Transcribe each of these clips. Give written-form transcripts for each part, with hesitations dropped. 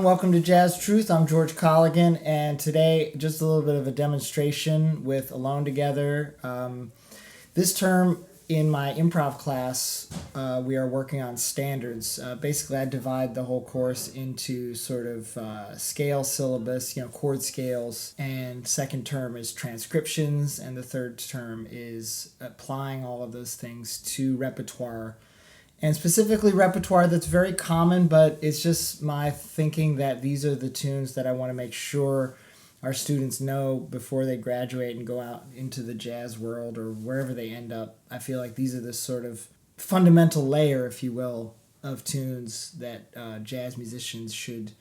welcome to Jazztruth. I'm George Colligan, and today just a little bit of a demonstration with Alone Together. This term in my improv class, we are working on standards. Basically, I divide the whole course into sort of scale syllabus, chord scales, and second term is transcriptions, and the third term is applying all of those things to repertoire. And specifically repertoire that's very common, but it's just my thinking that these are the tunes that I want to make sure our students know before they graduate and go out into the jazz world or wherever they end up. I feel like these are the sort of fundamental layer, if you will, of tunes that jazz musicians should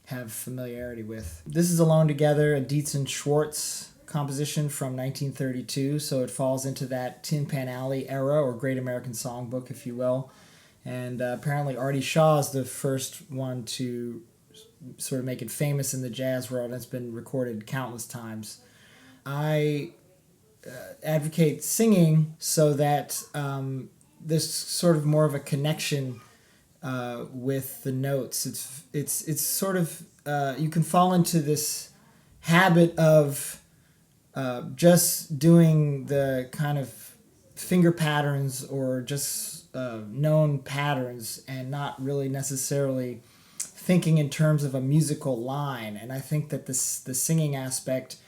have familiarity with. This is Alone Together, a Dietz and Schwartz composition from 1932, so it falls into that Tin Pan Alley era, or Great American Songbook, if you will. And apparently Artie Shaw is the first one to sort of make it famous in the jazz world, and it's been recorded countless times. I advocate singing so that there's sort of more of a connection with the notes. It's sort of, you can fall into this habit of just doing the kind of finger patterns or just known patterns and not really necessarily thinking in terms of a musical line. And I think that the singing aspect,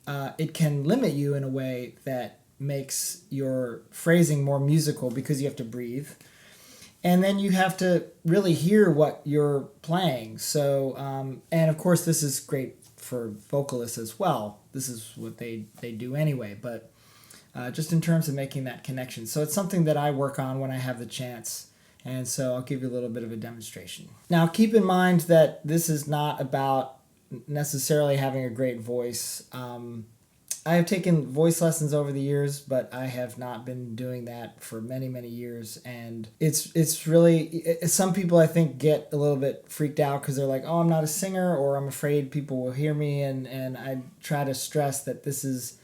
it can limit you in a way that makes your phrasing more musical because you have to breathe. And then you have to really hear what you're playing. So, and of course this is great for vocalists as well. This is what they do anyway, but just in terms of making that connection. So it's something that I work on when I have the chance, and so I'll give you a little bit of a demonstration. Now keep in mind that this is not about necessarily having a great voice. I have taken voice lessons over the years, but I have not been doing that for many, many years, and it's really, some people I think get a little bit freaked out because they're like, oh, I'm not a singer, or I'm afraid people will hear me, and I try to stress that this is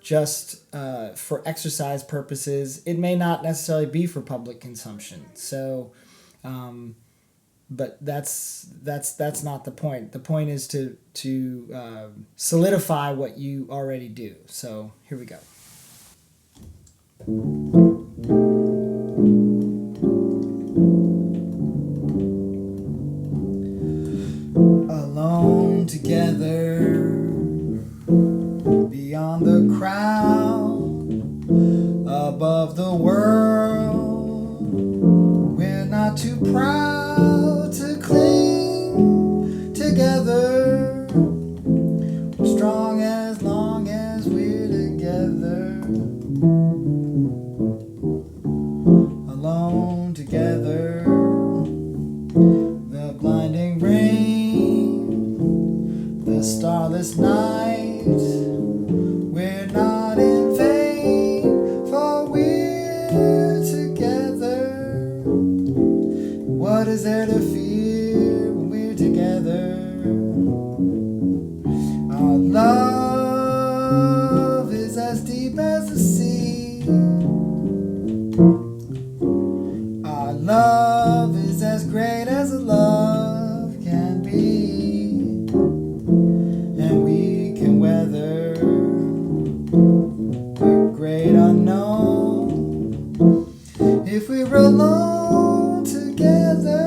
just for exercise purposes. It may not necessarily be for public consumption. So, but that's not the point. The point is to solidify what you already do. So here we go. Alone together, beyond the crowd, above the world, we're not too proud to cling together. We're strong as long as we're together. Alone together, the blinding rain, the starless night, we're not in vain, for we're together. What is there to fear when we're together? Our love is as deep as the sea. Our love is as great as a love can be, and we can weather the great unknown if we were alone together.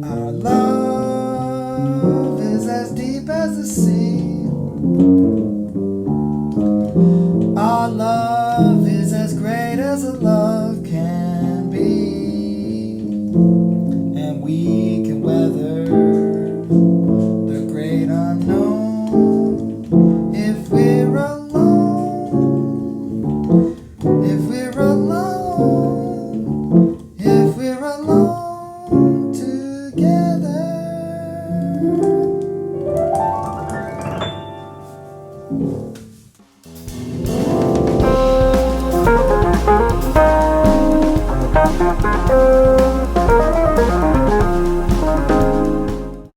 Our love is as deep as the sea.